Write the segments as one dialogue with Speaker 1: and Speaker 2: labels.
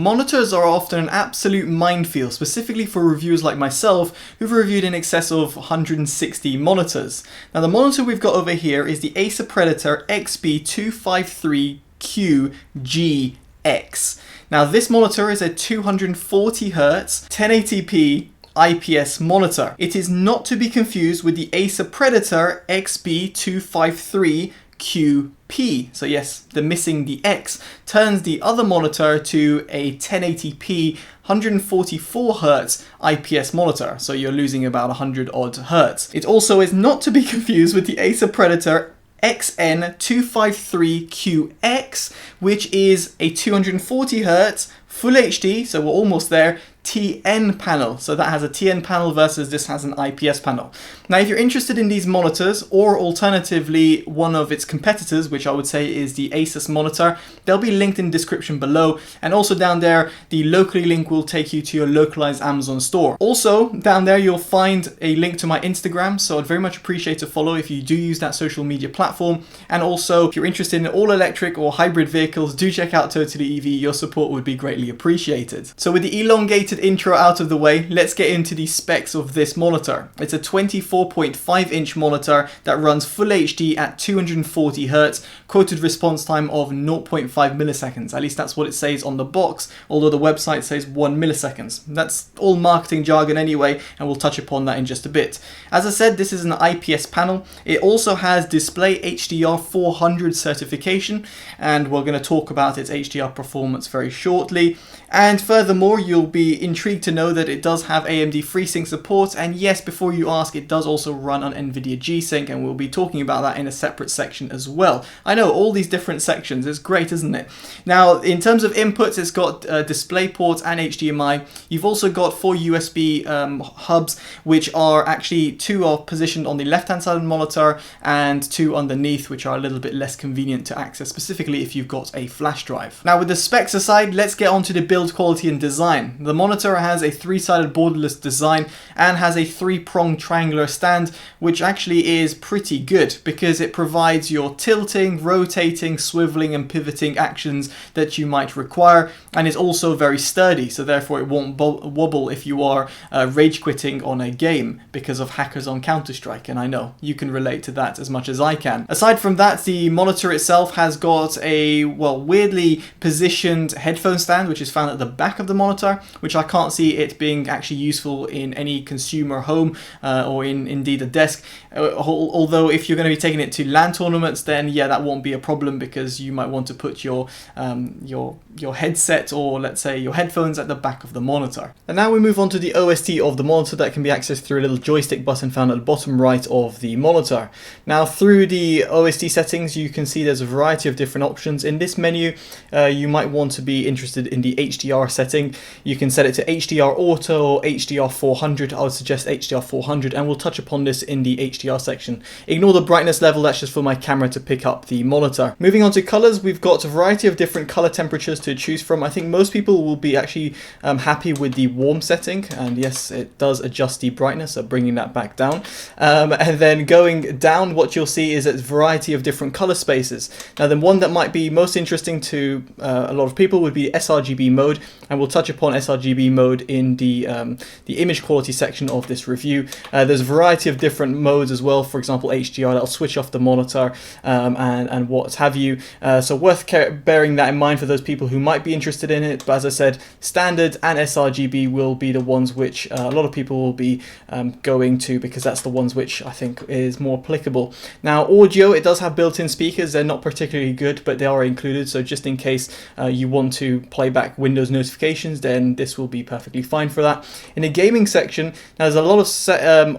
Speaker 1: Monitors are often an absolute minefield, specifically for reviewers like myself who've reviewed in excess of 160 monitors. Now the monitor we've got over here is the Acer Predator XB253QGX. Now this monitor is a 240Hz 1080p IPS monitor. It is not to be confused with the Acer Predator XB253QP. So yes, the missing the X turns the other monitor to a 1080p 144Hz IPS monitor, so you're losing about 100 odd Hertz. It also is not to be confused with the Acer Predator XN253QX, which is a 240Hz Full HD, so we're almost there, TN panel. So that has a TN panel versus this has an IPS panel. Now if you're interested in these monitors, or alternatively one of its competitors, which I would say is the Asus monitor, they'll be linked in the description below, and also down there the locally link will take you to your localized Amazon store. Also down there you'll find a link to my Instagram, so I'd very much appreciate a follow if you do use that social media platform. And also if you're interested in all electric or hybrid vehicles, do check out Totally EV. Your support would be greatly appreciated. So with the elongated intro out of the way, let's get into the specs of this monitor. It's a 24.5-inch monitor that runs Full HD at 240Hz, quoted response time of 0.5 milliseconds. At least that's what it says on the box, although the website says 1 milliseconds. That's all marketing jargon anyway, and we'll touch upon that in just a bit. As I said, this is an IPS panel. It also has Display HDR 400 certification, and we're going to talk about its HDR performance very shortly. And furthermore, you'll be intrigued to know that it does have AMD FreeSync support, and yes, before you ask, it does also run on NVIDIA G-Sync, and we'll be talking about that in a separate section as well. I know, all these different sections, it's great, isn't it? Now, in terms of inputs, it's got DisplayPort and HDMI. You've also got 4 USB hubs, which are actually 2 are positioned on the left-hand side of the monitor, and 2 underneath, which are a little bit less convenient to access, specifically if you've got a flash drive. Now, with the specs aside, let's get on to the build quality and design. The monitor has a 3-sided borderless design and has a 3-pronged triangular stand, which actually is pretty good because it provides your tilting, rotating, swiveling and pivoting actions that you might require, and is also very sturdy, so therefore it won't wobble if you are rage quitting on a game because of hackers on Counter-Strike, and I know you can relate to that as much as I can. Aside from that, the monitor itself has got a, well, weirdly positioned headphone stand, which is found at the back of the monitor, which I can't see it being actually useful in any consumer home or in indeed a desk. Although if you're going to be taking it to LAN tournaments, then yeah, that won't be a problem because you might want to put your headset or let's say your headphones at the back of the monitor. And now we move on to the OST of the monitor that can be accessed through a little joystick button found at the bottom right of the monitor. Now through the OST settings you can see there's a variety of different options. In this menu you might want to be interested in the HDR setting. You can set it to HDR Auto or HDR 400. I would suggest HDR 400, and we'll touch upon this in the HDR section. Ignore the brightness level, that's just for my camera to pick up the monitor. Moving on to colors, we've got a variety of different color temperatures to choose from. I think most people will be actually happy with the warm setting, and yes, it does adjust the brightness, so bringing that back down. And then going down, what you'll see is a variety of different color spaces. Now the one that might be most interesting to a lot of people would be sRGB mode, and we'll touch upon sRGB mode in the image quality section of this review. There's a variety of different modes as well, for example HDR, that'll switch off the monitor and what have you, so worth bearing that in mind for those people who might be interested in it. But as I said, standard and sRGB will be the ones which a lot of people will be going to, because that's the ones which I think is more applicable. Now audio, it does have built-in speakers. They're not particularly good, but they are included, so just in case you want to play back Windows notifications, then this will be perfectly fine for that. In the gaming section, now there's a lot of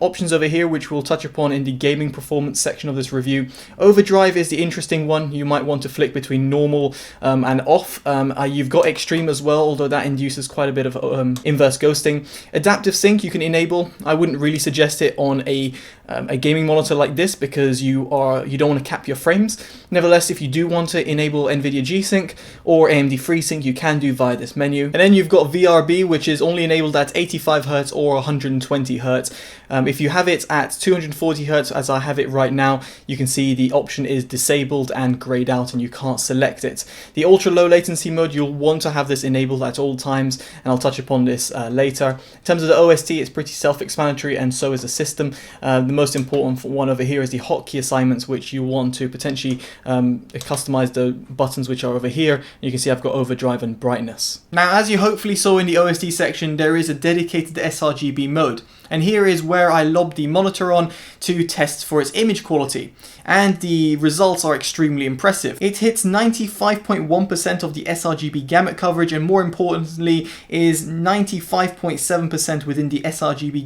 Speaker 1: options over here which we'll touch upon in the gaming performance section of this review. Overdrive is the interesting one. You might want to flick between normal and off. You've got extreme as well, although that induces quite a bit of inverse ghosting. Adaptive sync you can enable. I wouldn't really suggest it on a a gaming monitor like this because you don't want to cap your frames. Nevertheless, if you do want to enable NVIDIA G-Sync or AMD FreeSync, you can do via this menu. And then you've got VRB, which is only enabled at 85 Hz or 120 Hz. If you have it at 240 Hz, as I have it right now, you can see the option is disabled and grayed out and you can't select it. The ultra low latency mode, you'll want to have this enabled at all times, and I'll touch upon this later. In terms of the OST, it's pretty self-explanatory, and so is the system. The most important one over here is the hotkey assignments, which you want to potentially customize the buttons which are over here. You can see I've got overdrive and brightness. Now, as you hopefully saw in the OST section, there is a dedicated sRGB mode, and here is where I lobbed the monitor on to test for its image quality, and the results are extremely impressive. It hits 95.1% of the sRGB gamut coverage, and more importantly is 95.7% within the sRGB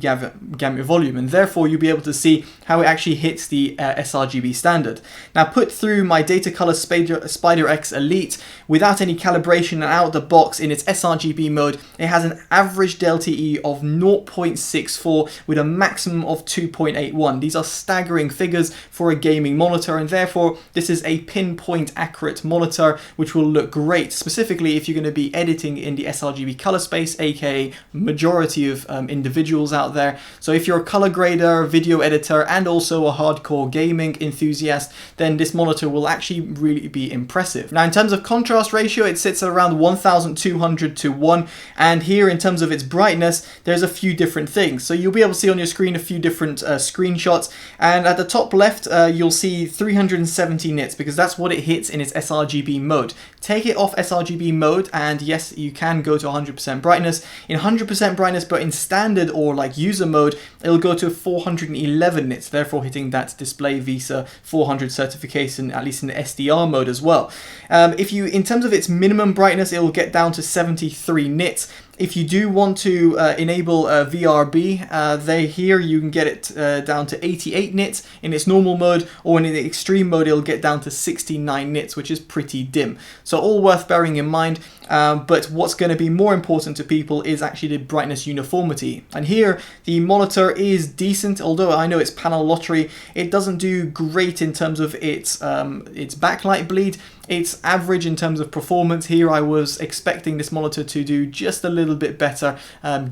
Speaker 1: gamut volume, and therefore you'll be able to see how it actually hits the sRGB standard. Now, put through my Datacolor Spider X Elite without any calibration and out of the box in its sRGB mode, it has an average delta E of 0.64 with a maximum of 2.81. These are staggering figures for a gaming monitor, and therefore this is a pinpoint accurate monitor which will look great, specifically if you're going to be editing in the sRGB color space, aka majority of individuals out there. So if you're a color grader, video editor, and also a hardcore gaming enthusiast, then this monitor will actually really be impressive. Now, in terms of contrast ratio, it sits at around 1200 to 1, and here in terms of its brightness, there's a few different things. So you'll be able to see on your screen a few different screenshots, and at the top left you'll see 370 nits because that's what it hits in its sRGB mode. Take it off sRGB mode and yes, you can go to 100% brightness. In 100% brightness, but in standard or like user mode, it'll go to 411 nits, therefore hitting that Display Visa 400 certification, at least in the SDR mode as well. In terms of its minimum brightness, it will get down to 73 nits. If you do want to enable VRB, here you can get it down to 88 nits in its normal mode, or in the extreme mode it'll get down to 69 nits, which is pretty dim. So all worth bearing in mind, but what's going to be more important to people is actually the brightness uniformity. And here the monitor is decent, although I know it's panel lottery, it doesn't do great in terms of its backlight bleed. It's average in terms of performance. Here I was expecting this monitor to do just a little bit better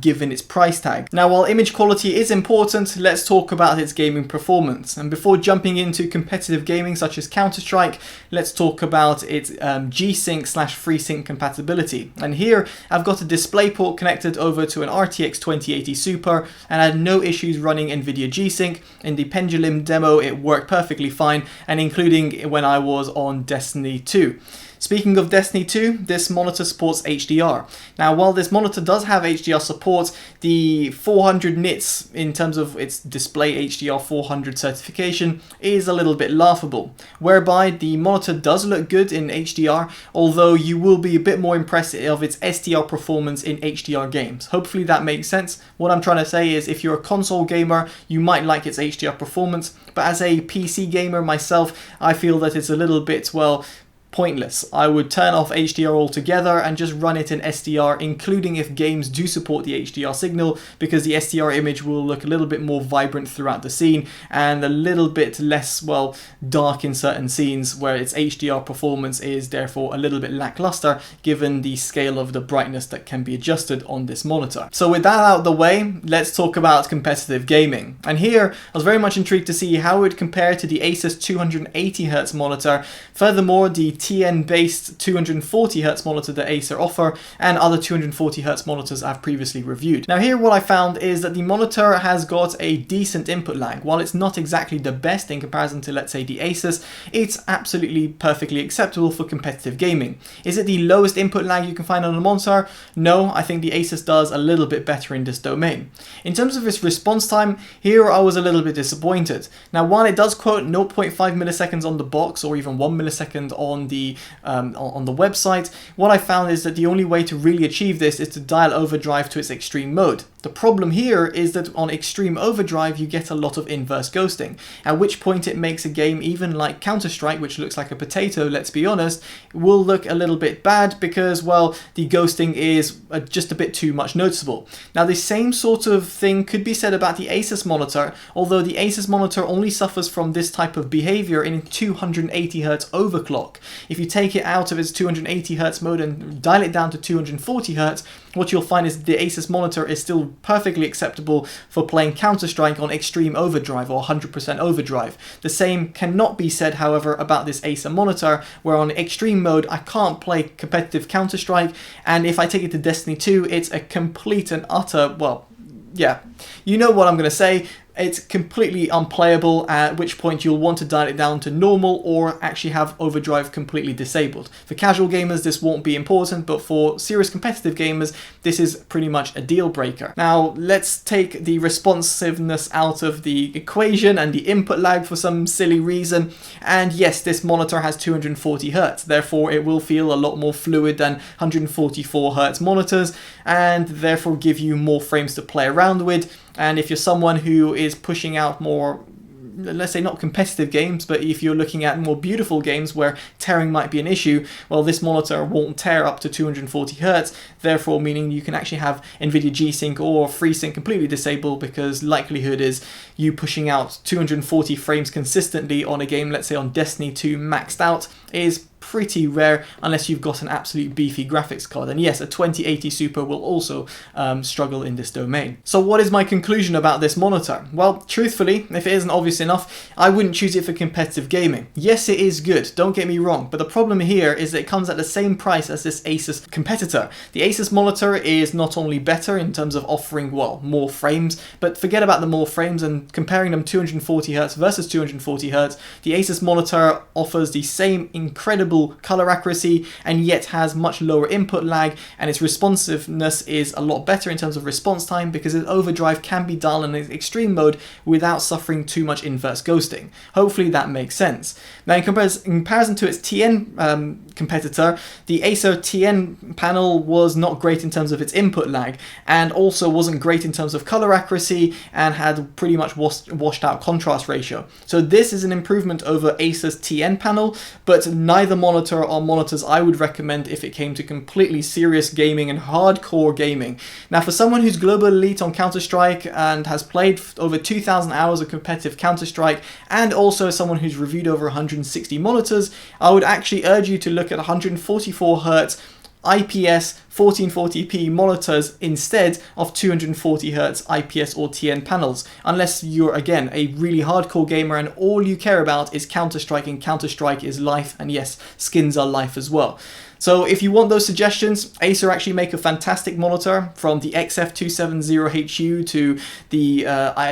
Speaker 1: given its price tag. Now, while image quality is important, let's talk about its gaming performance. And before jumping into competitive gaming such as Counter-Strike, let's talk about its G-Sync / FreeSync compatibility. And here I've got a DisplayPort connected over to an RTX 2080 Super, and I had no issues running NVIDIA G-Sync. In the Pendulum demo it worked perfectly fine, and including when I was on Destiny 2. Speaking of Destiny 2, this monitor supports HDR. Now, while this monitor does have HDR support, the 400 nits in terms of its display HDR 400 certification is a little bit laughable, whereby the monitor does look good in HDR, although you will be a bit more impressed of its SDR performance in HDR games. Hopefully that makes sense. What I'm trying to say is if you're a console gamer, you might like its HDR performance, but as a PC gamer myself, I feel that it's a little bit, well, pointless. I would turn off HDR altogether and just run it in SDR, including if games do support the HDR signal, because the SDR image will look a little bit more vibrant throughout the scene and a little bit less, well, dark in certain scenes where its HDR performance is therefore a little bit lackluster given the scale of the brightness that can be adjusted on this monitor. So with that out of the way, let's talk about competitive gaming. And here I was very much intrigued to see how it would compare to the Acer's 280Hz monitor. Furthermore, the TN-based 240Hz monitor that Acer offer, and other 240Hz monitors I've previously reviewed. Now here what I found is that the monitor has got a decent input lag. While it's not exactly the best in comparison to, let's say, the Asus, it's absolutely perfectly acceptable for competitive gaming. Is it the lowest input lag you can find on a monitor? No, I think the Asus does a little bit better in this domain. In terms of its response time, here I was a little bit disappointed. Now, while it does quote 0.5 milliseconds on the box, or even 1 millisecond on the website, what I found is that the only way to really achieve this is to dial overdrive to its extreme mode. The problem here is that on extreme overdrive you get a lot of inverse ghosting, at which point it makes a game even like Counter-Strike, which looks like a potato, let's be honest, will look a little bit bad because, well, the ghosting is just a bit too much noticeable. Now the same sort of thing could be said about the Asus monitor, although the Asus monitor only suffers from this type of behavior in 280Hz overclock. If you take it out of its 280Hz mode and dial it down to 240Hz, what you'll find is the Asus monitor is still perfectly acceptable for playing Counter-Strike on extreme overdrive or 100% overdrive. The same cannot be said, however, about this Acer monitor, where on extreme mode I can't play competitive Counter-Strike, and if I take it to Destiny 2, it's a complete and utter, well, yeah, you know what I'm going to say. It's completely unplayable, at which point you'll want to dial it down to normal or actually have overdrive completely disabled. For casual gamers this won't be important, but for serious competitive gamers this is pretty much a deal breaker. Now let's take the responsiveness out of the equation and the input lag for some silly reason, and yes, this monitor has 240Hz, therefore it will feel a lot more fluid than 144Hz monitors and therefore give you more frames to play around with. And if you're someone who is pushing out more, let's say not competitive games, but if you're looking at more beautiful games where tearing might be an issue, well, this monitor won't tear up to 240Hz, therefore meaning you can actually have NVIDIA G-Sync or FreeSync completely disabled, because likelihood is you pushing out 240 frames consistently on a game, let's say on Destiny 2 maxed out, is pretty rare unless you've got an absolute beefy graphics card. And yes, a 2080 Super will also struggle in this domain. So what is my conclusion about this monitor? Well, truthfully, if it isn't obvious enough, I wouldn't choose it for competitive gaming. Yes, it is good, don't get me wrong, but the problem here is that it comes at the same price as this Asus competitor. The Asus monitor is not only better in terms of offering, well, more frames, but forget about the more frames and comparing them 240Hz versus 240Hz, the Asus monitor offers the same incredible color accuracy and yet has much lower input lag, and its responsiveness is a lot better in terms of response time because its overdrive can be dialed in extreme mode without suffering too much inverse ghosting. Hopefully that makes sense. Now in comparison to its TN competitor, the Acer TN panel was not great in terms of its input lag and also wasn't great in terms of color accuracy and had pretty much washed out contrast ratio. So this is an improvement over Acer's TN panel, but neither monitor are monitors I would recommend if it came to completely serious gaming and hardcore gaming. Now for someone who's global elite on Counter-Strike and has played over 2,000 hours of competitive Counter-Strike, and also someone who's reviewed over 160 monitors, I would actually urge you to look at 144Hz IPS 1440p monitors instead of 240Hz IPS or TN panels, unless you're again a really hardcore gamer and all you care about is Counter-Strike and Counter-Strike is life, and yes, skins are life as well. So if you want those suggestions, Acer actually make a fantastic monitor, from the XF270HUA to the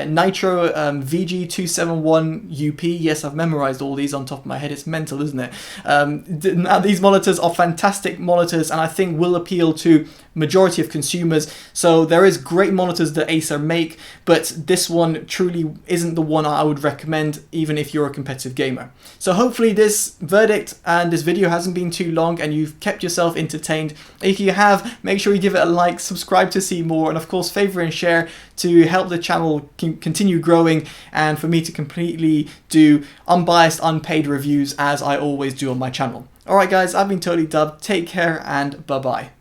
Speaker 1: Nitro VG271UP. Yes, I've memorized all these on top of my head. It's mental, isn't it? Now these monitors are fantastic monitors and I think will appeal to majority of consumers. So there is great monitors that Acer make, but this one truly isn't the one I would recommend even if you're a competitive gamer. So hopefully this verdict and this video hasn't been too long and you've kept yourself entertained. If you have, make sure you give it a like, subscribe to see more, and of course favor and share to help the channel continue growing and for me to completely do unbiased, unpaid reviews as I always do on my channel. Alright guys, I've been Totally Dubbed, take care and bye bye.